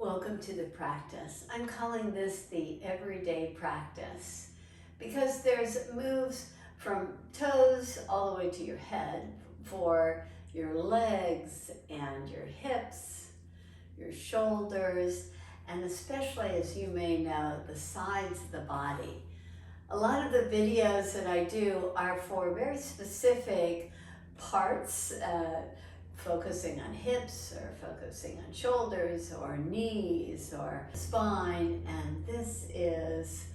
Welcome to the practice. I'm calling this the everyday practice because there's moves from toes all the way to your head for your legs and your hips, your shoulders, and especially, as you may know, the sides of the body. A lot of the videos that I do are for very specific parts, focusing on hips or focusing on shoulders or knees or spine, and this is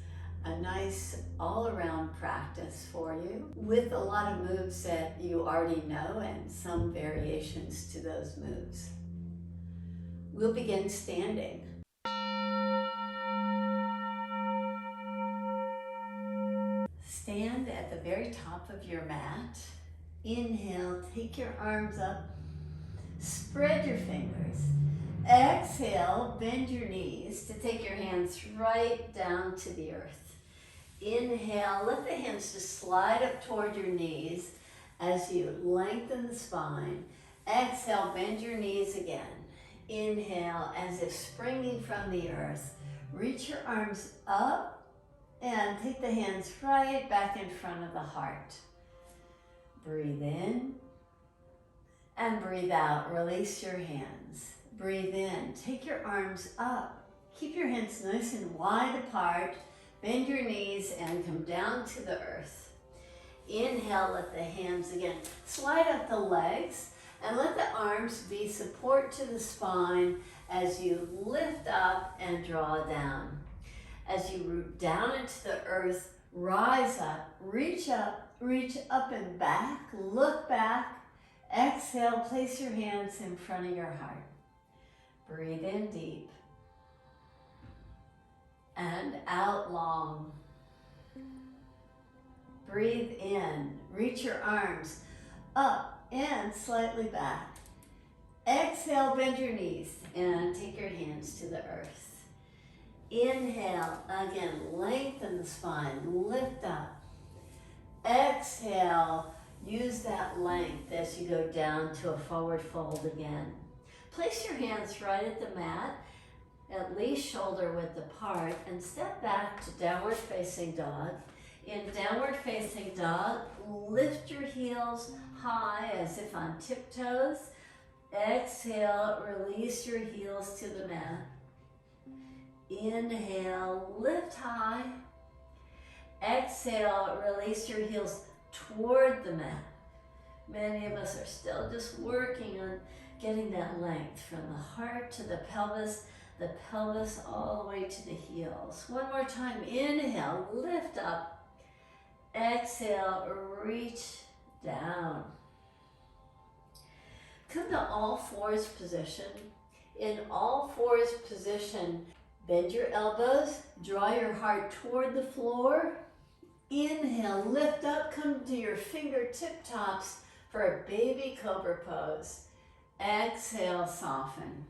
a nice all-around practice for you with a lot of moves that you already know and some variations to those moves. We'll begin standing. Stand at the very top of your mat. Inhale, take your arms up. Spread your fingers. Exhale, bend your knees to take your hands right down to the earth. Inhale, let the hands just slide up toward your knees as you lengthen the spine. Exhale, bend your knees again. Inhale, as if springing from the earth. Reach your arms up and take the hands right back in front of the heart. Breathe in. And breathe out, release your hands. Breathe in, take your arms up. Keep your hands nice and wide apart. Bend your knees and come down to the earth. Inhale, let the hands again slide up the legs and let the arms be support to the spine as you lift up and draw down. As you root down into the earth, rise up, reach up and back, look back. Exhale, place your hands in front of your heart. Breathe in deep. And out long. Breathe in. Reach your arms up and slightly back. Exhale, bend your knees and take your hands to the earth. Inhale, again, lengthen the spine, lift up. Exhale. Use that length as you go down to a forward fold again. Place your hands right at the mat, at least shoulder width apart, and step back to downward facing dog. In downward facing dog, lift your heels high as if on tiptoes. Exhale, release your heels to the mat. Inhale, lift high. Exhale, release your heels toward the mat. Many of us are still just working on getting that length from the heart to the pelvis all the way to the heels. One more time. Inhale, lift up. Exhale, reach down. Come to all fours position. In all fours position, bend your elbows, draw your heart toward the floor. Inhale, lift up, come to your fingertip tops for a baby cobra pose. Exhale, soften.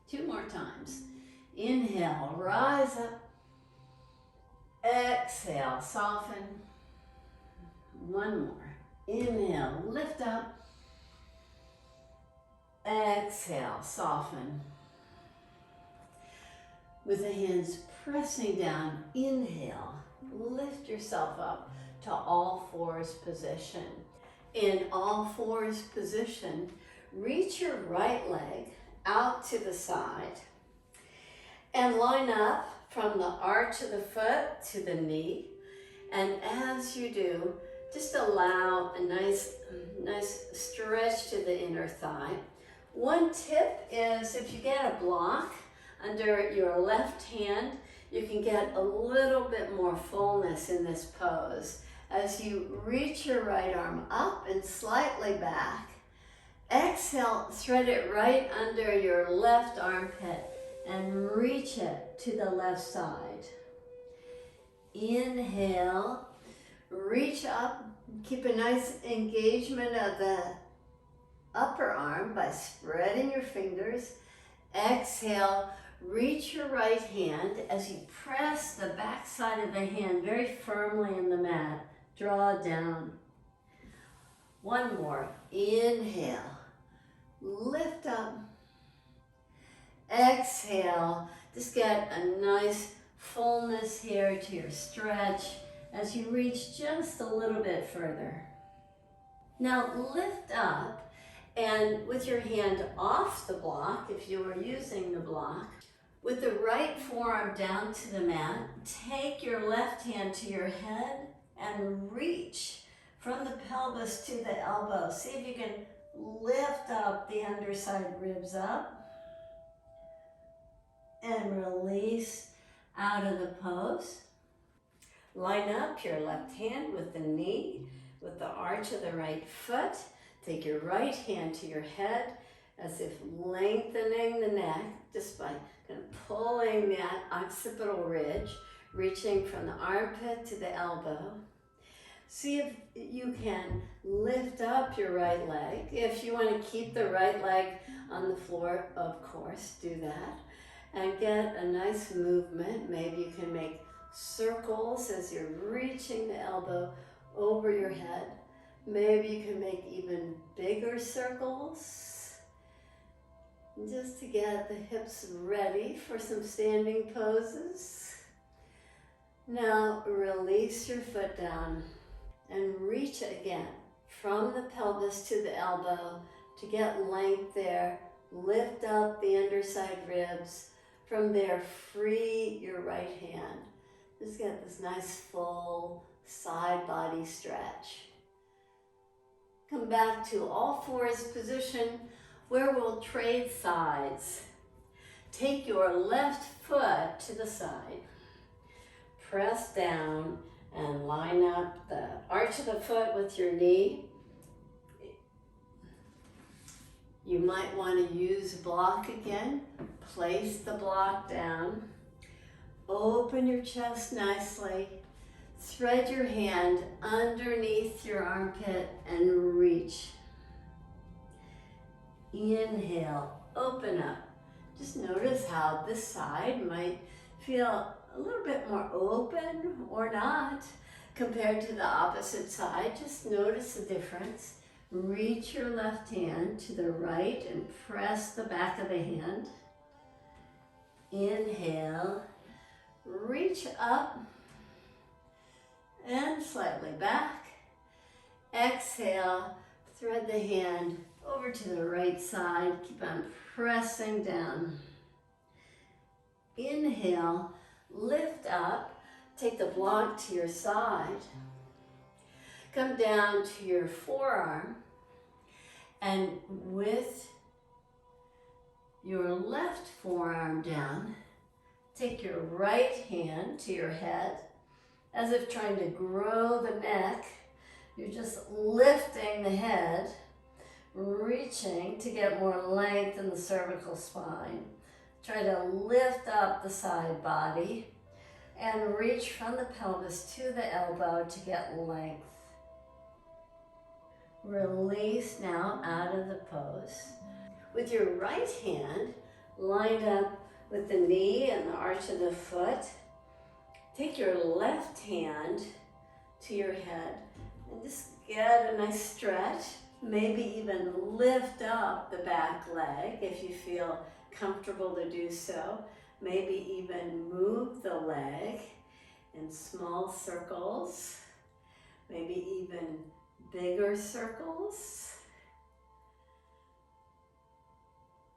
2 more times. Inhale, rise up. Exhale, soften. 1 more. Inhale, lift up. Exhale, soften. With the hands pressing down, inhale. Lift yourself up to all fours position. In all fours position, reach your right leg out to the side and line up from the arch of the foot to the knee. And as you do, just allow a nice stretch to the inner thigh. One tip is if you get a block under your left hand, you can get a little bit more fullness in this pose as you reach your right arm up and slightly back. Exhale, thread it right under your left armpit and reach it to the left side. Inhale, reach up, keep a nice engagement of the upper arm by spreading your fingers. Exhale, reach your right hand as you press the back side of the hand very firmly in the mat. Draw down. 1 more. Inhale. Lift up. exhale, just get a nice fullness here to your stretch as you reach just a little bit further. Now lift up, and with your hand off the block, if you are using the block, with the right forearm down to the mat, take your left hand to your head and reach from the pelvis to the elbow. See if you can lift up the underside ribs up and release out of the pose. Line up your left hand with the knee, with the arch of the right foot. Take your right hand to your head as if lengthening the neck just by kind of pulling that occipital ridge, reaching from the armpit to the elbow. See if you can lift up your right leg. If you want to keep the right leg on the floor, of course, do that. And get a nice movement. Maybe you can make circles as you're reaching the elbow over your head. Maybe you can make even bigger circles, just to get the hips ready for some standing poses. Now release your foot down and reach again from the pelvis to the elbow to get length there. Lift up the underside ribs. From there, free your right hand. Just get this nice full side body stretch. Come back to all fours position where we'll trade sides. Take your left foot to the side. Press down and line up the arch of the foot with your knee. You might want to use block again. Place the block down. Open your chest nicely. Thread your hand underneath your armpit and reach. Inhale, open up. Just notice how this side might feel a little bit more open or not compared to the opposite side. Just notice the difference. Reach your left hand to the right and press the back of the hand. Inhale, reach up and slightly back. Exhale, thread the hand over to the right side. Keep on pressing down. Inhale, lift up, take the block to your side. Come down to your forearm, and with your left forearm down, take your right hand to your head, as if trying to grow the neck. You're just lifting the head, reaching to get more length in the cervical spine. Try to lift up the side body and reach from the pelvis to the elbow to get length. Release now out of the pose. With your right hand lined up with the knee and the arch of the foot, take your left hand to your head and just get a nice stretch. Maybe even lift up the back leg if you feel comfortable to do so. Maybe even move the leg in small circles. Maybe even bigger circles.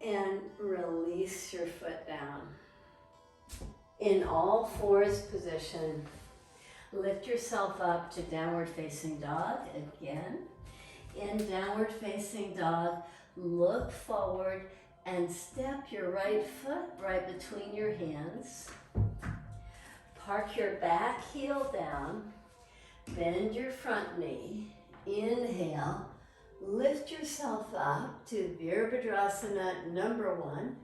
And release your foot down. In all fours position, lift yourself up to downward facing dog again. In downward facing dog, look forward and step your right foot right between your hands. Park your back heel down. Bend your front knee. Inhale. Lift yourself up to Virabhadrasana number 1.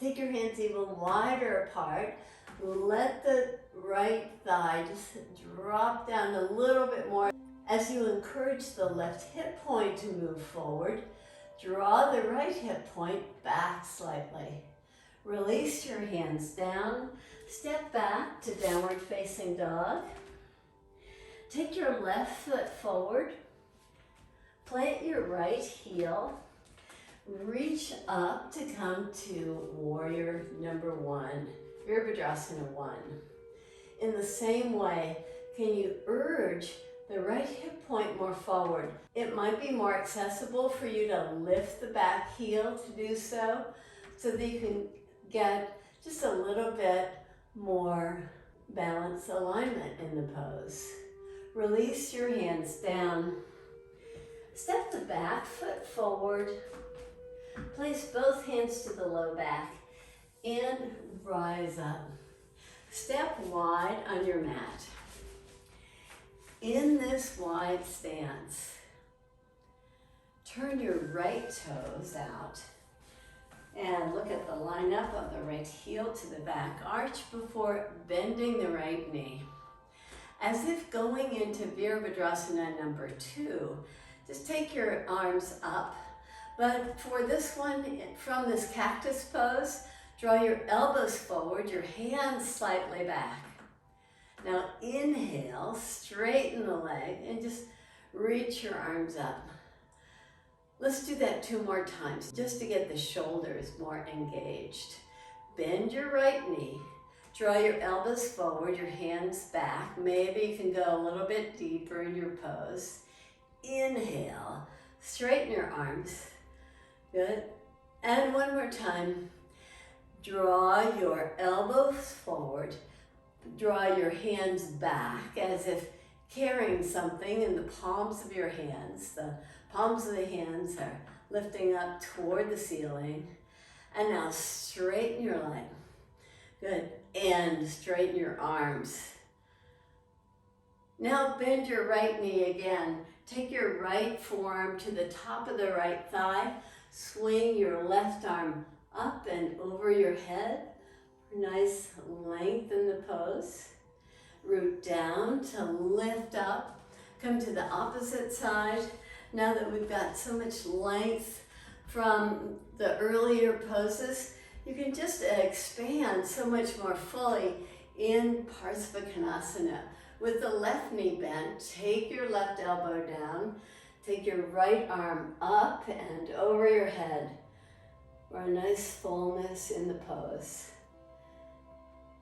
Take your hands even wider apart. Let the right thigh just drop down a little bit more. As you encourage the left hip point to move forward, draw the right hip point back slightly. Release your hands down. Step back to downward facing dog. Take your left foot forward. Plant your right heel. Reach up to come to warrior number one, Virabhadrasana 1. In the same way, can you urge the right hip point more forward? It might be more accessible for you to lift the back heel to do so that you can get just a little bit more balanced alignment in the pose. Release your hands down. Step the back foot forward. Place both hands to the low back and rise up. Step wide on your mat. In this wide stance, turn your right toes out and look at the lineup of the right heel to the back arch before bending the right knee. As if going into Virabhadrasana number 2, just take your arms up. But for this one, from this cactus pose, draw your elbows forward, your hands slightly back. Now inhale, straighten the leg and just reach your arms up. Let's do that 2 more times just to get the shoulders more engaged. Bend your right knee, draw your elbows forward, your hands back. Maybe you can go a little bit deeper in your pose. Inhale, straighten your arms. Good. And one more time. Draw your elbows forward. Draw your hands back as if carrying something in the palms of your hands. The palms of the hands are lifting up toward the ceiling. And now straighten your leg. Good. And straighten your arms. Now bend your right knee again. Take your right forearm to the top of the right thigh. Swing your left arm up and over your head. Nice length in the pose. Root down to lift up. Come to the opposite side. Now that we've got so much length from the earlier poses, you can just expand so much more fully in parsvakonasana. With the left knee bent, take your left elbow down. Take your right arm up and over your head for a nice fullness in the pose.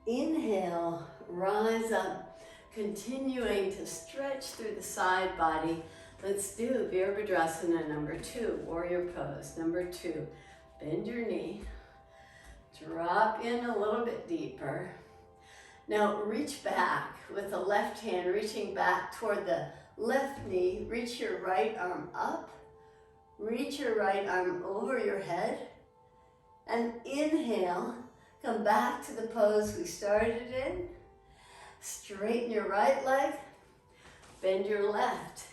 Inhale, rise up, continuing to stretch through the side body. Let's do Virabhadrasana number 2, warrior pose. Number 2, bend your knee, drop in a little bit deeper. Now reach back with the left hand, reaching back toward the left knee. Reach your right arm up. Reach your right arm over your head. And inhale, come back to the pose we started in. Straighten your right leg. Bend your left.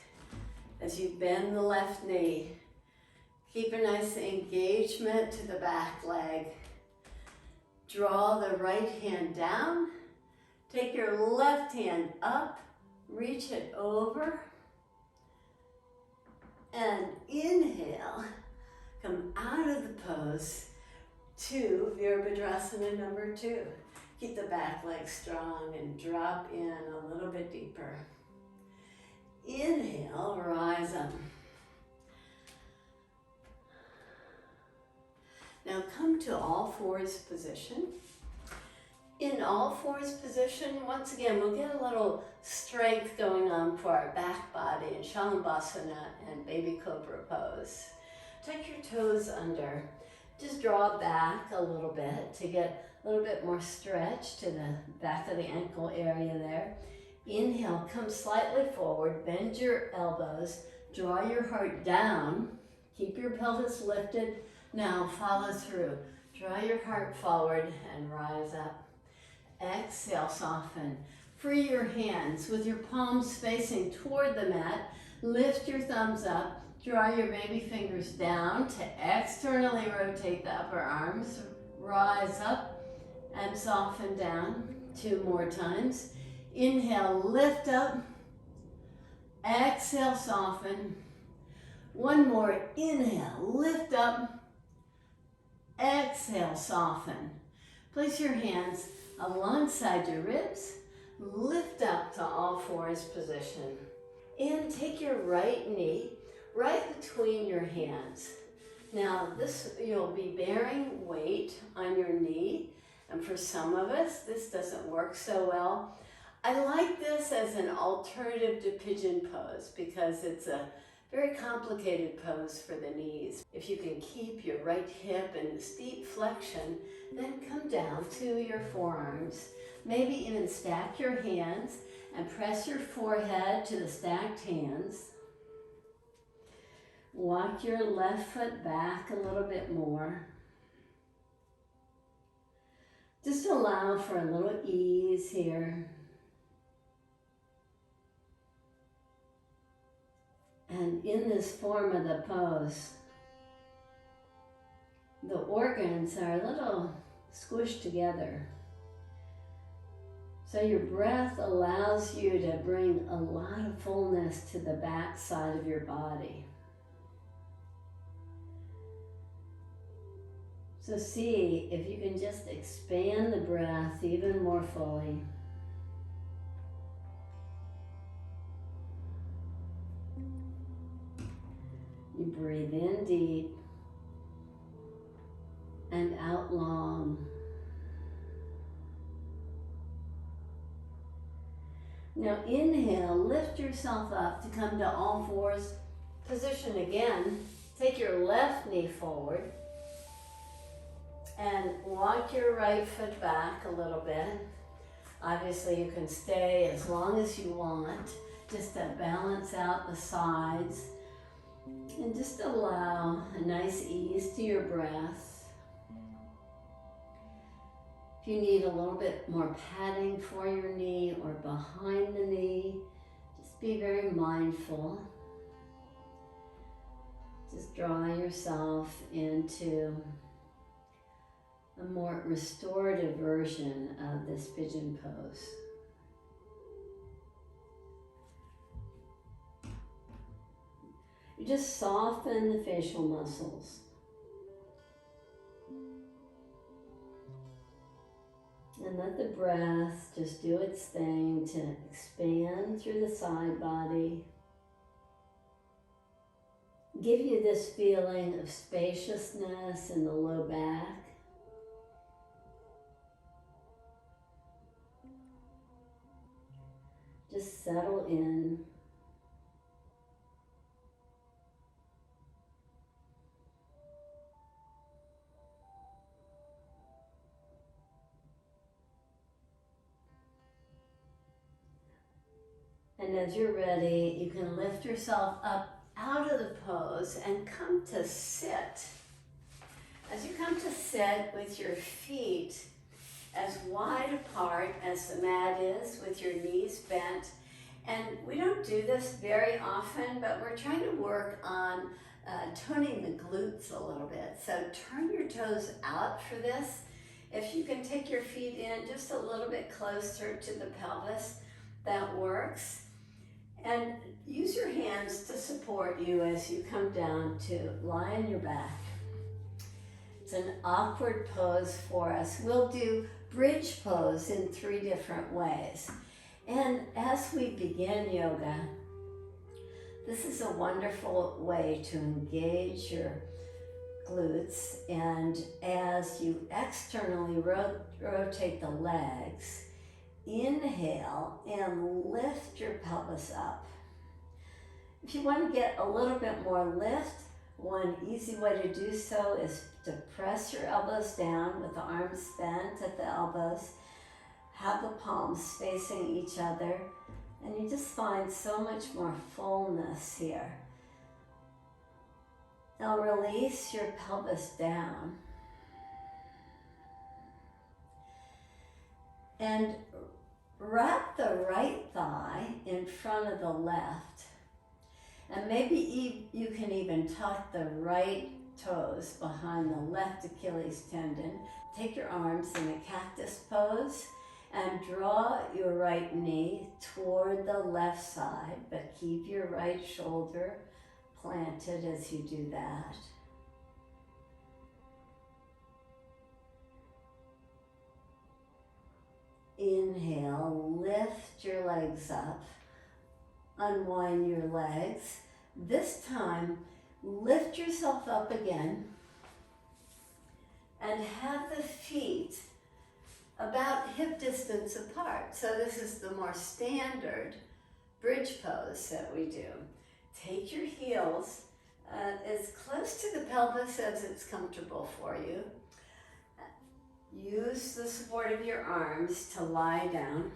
As you bend the left knee, keep a nice engagement to the back leg. Draw the right hand down. Take your left hand up. Reach it over, and inhale, come out of the pose to Virabhadrasana number 2. Keep the back leg strong and drop in a little bit deeper. Inhale, rise up. Now come to all fours position. In all fours position, once again, we'll get a little strength going on for our back body in salambhasana and baby cobra pose. Tuck your toes under. Just draw back a little bit to get a little bit more stretch to the back of the ankle area there. Inhale, come slightly forward, bend your elbows, draw your heart down, keep your pelvis lifted. Now follow through. Draw your heart forward and rise up. Exhale, soften. Free your hands with your palms facing toward the mat. Lift your thumbs up. Draw your baby fingers down to externally rotate the upper arms. Rise up and soften down. 2 more times. Inhale, lift up. Exhale, soften. 1 more. Inhale, lift up. Exhale, soften. Place your hands alongside your ribs. Lift up to all fours position. And take your right knee right between your hands. Now this, you'll be bearing weight on your knee, and for some of us this doesn't work so well. I like this as an alternative to pigeon pose because it's a very complicated pose for the knees. If you can keep your right hip in steep flexion, then come down to your forearms. Maybe even stack your hands and press your forehead to the stacked hands. Walk your left foot back a little bit more. Just allow for a little ease here. And in this form of the pose, the organs are a little squished together. So your breath allows you to bring a lot of fullness to the back side of your body. So see if you can just expand the breath even more fully. You breathe in deep and out long. Now inhale, lift yourself up to come to all fours position again. Take your left knee forward and walk your right foot back a little bit. Obviously you can stay as long as you want, just to balance out the sides. And just allow a nice ease to your breath. If you need a little bit more padding for your knee or behind the knee, just be very mindful. Just draw yourself into a more restorative version of this pigeon pose. You just soften the facial muscles. And let the breath just do its thing to expand through the side body. Give you this feeling of spaciousness in the low back. Just settle in. And as you're ready, you can lift yourself up out of the pose and come to sit. As you come to sit with your feet as wide apart as the mat is, with your knees bent. And we don't do this very often, but we're trying to work on toning the glutes a little bit. So turn your toes out for this. If you can take your feet in just a little bit closer to the pelvis, that works. And use your hands to support you as you come down to lie on your back. It's an awkward pose for us. We'll do bridge pose in 3 different ways. And as we begin yoga, this is a wonderful way to engage your glutes. And as you externally rotate the legs, inhale and lift your pelvis up. If you want to get a little bit more lift, one easy way to do so is to press your elbows down with the arms bent at the elbows. Have the palms facing each other, and you just find so much more fullness here. Now release your pelvis down. And wrap the right thigh in front of the left. And maybe you can even tuck the right toes behind the left Achilles tendon. Take your arms in a cactus pose and draw your right knee toward the left side, but keep your right shoulder planted as you do that. Inhale, lift your legs up, unwind your legs. This time, Lift yourself up again and have the feet about hip distance apart. So this is the more standard bridge pose that we do. Take your heels as close to the pelvis as it's comfortable for you. Use the support of your arms to lie down.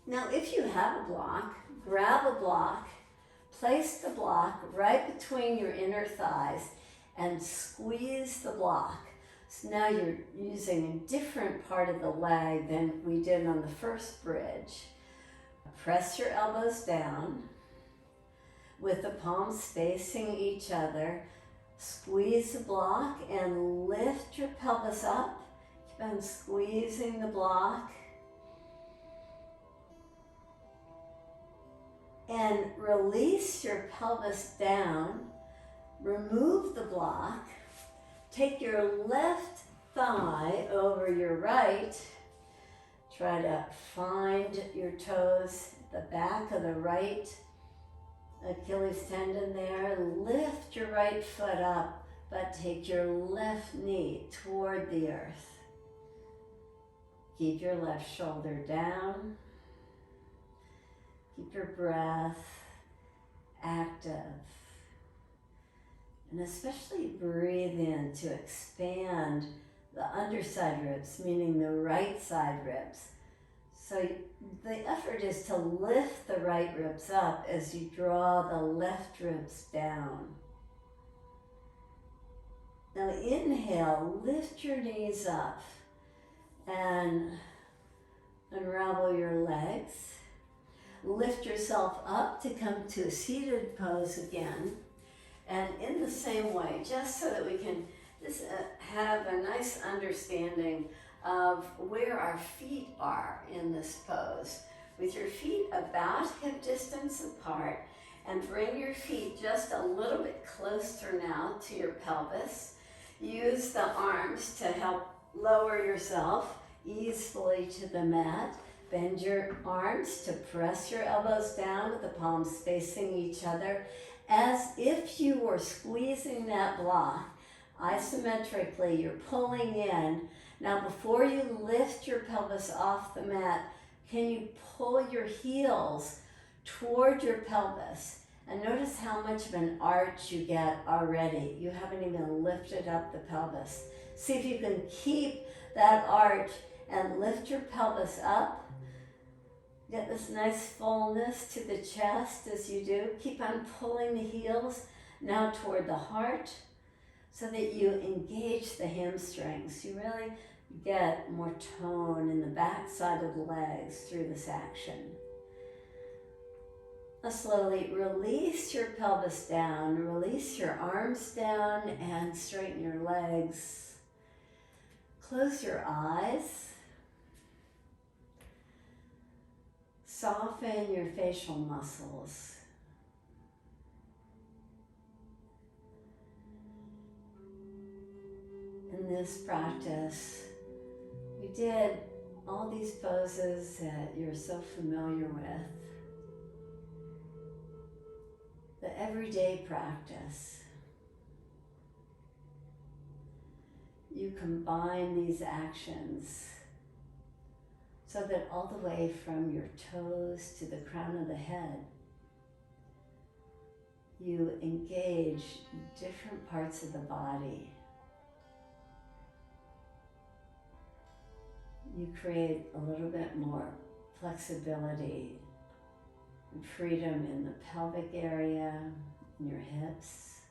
Now, if you have a block, grab a block, place the block right between your inner thighs and squeeze the block. So now you're using a different part of the leg than we did on the first bridge. Press your elbows down with the palms facing each other. Squeeze the block and lift your pelvis up. Keep on squeezing the block. And release your pelvis down. Remove the block. Take your left thigh over your right. Try to find your toes at the back of the right Achilles tendon there. Lift your right foot up, but take your left knee toward the earth. Keep your left shoulder down. Keep your breath active. And especially breathe in to expand the underside ribs, meaning the right side ribs. So the effort is to lift the right ribs up as you draw the left ribs down. Now inhale, lift your knees up and unravel your legs. Lift yourself up to come to a seated pose again. And in the same way, just so that we can just have a nice understanding of where our feet are in this pose. With your feet about hip distance apart, and bring your feet just a little bit closer now to your pelvis. Use the arms to help lower yourself easily to the mat. Bend your arms to press your elbows down with the palms facing each other, as if you were squeezing that block. Isometrically, you're pulling in. Now, before you lift your pelvis off the mat, can you pull your heels toward your pelvis? And notice how much of an arch you get already. You haven't even lifted up the pelvis. See if you can keep that arch and lift your pelvis up. Get this nice fullness to the chest as you do. Keep on pulling the heels now toward the heart so that you engage the hamstrings. You really get more tone in the back side of the legs through this action. Now slowly release your pelvis down, release your arms down and straighten your legs. Close your eyes. Soften your facial muscles. In this practice, we did all these poses that you're so familiar with. The everyday practice. You combine these actions so that all the way from your toes to the crown of the head, you engage different parts of the body. You create a little bit more flexibility and freedom in the pelvic area, in your hips.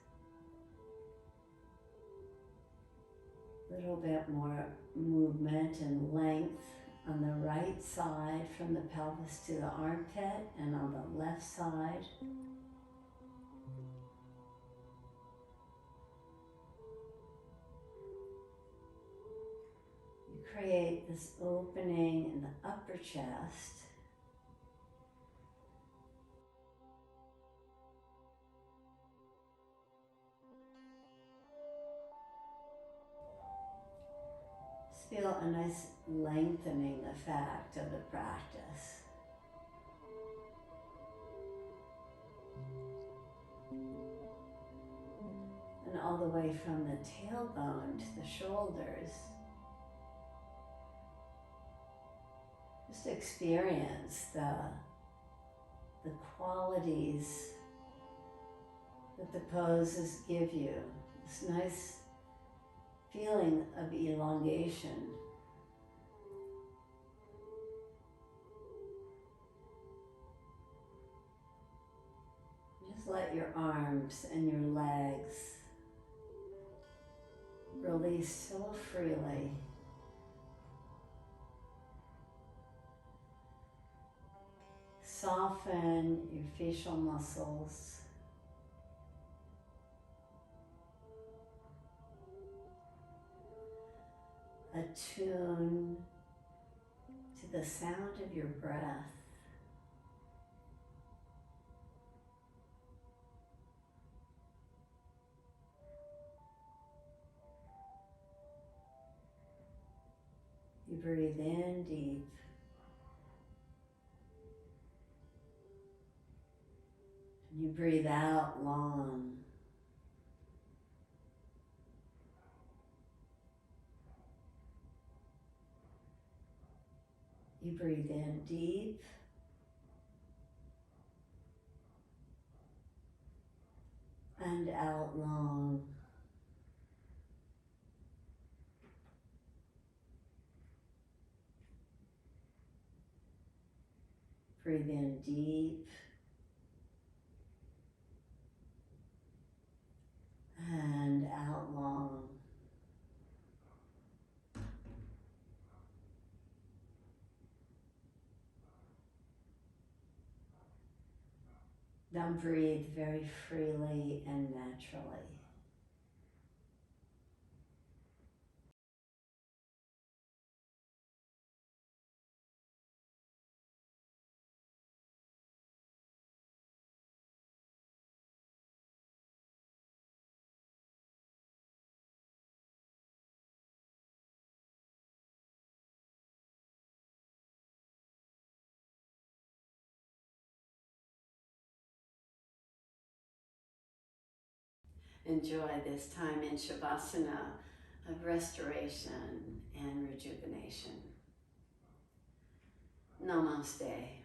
A little bit more movement and length on the right side from the pelvis to the armpit, and on the left side. You create this opening in the upper chest. Feel a nice lengthening effect of the practice. way from the tailbone to the shoulders. Just experience the qualities that the poses give you. This nice feeling of elongation. Just let your arms and your legs release so freely. Soften your facial muscles. Attune to the sound of your breath. You breathe in deep. And you breathe out long. You breathe in deep. And out long. Breathe in deep. And out long. Now breathe very freely and naturally. Enjoy this time in Savasana of restoration and rejuvenation. Namaste.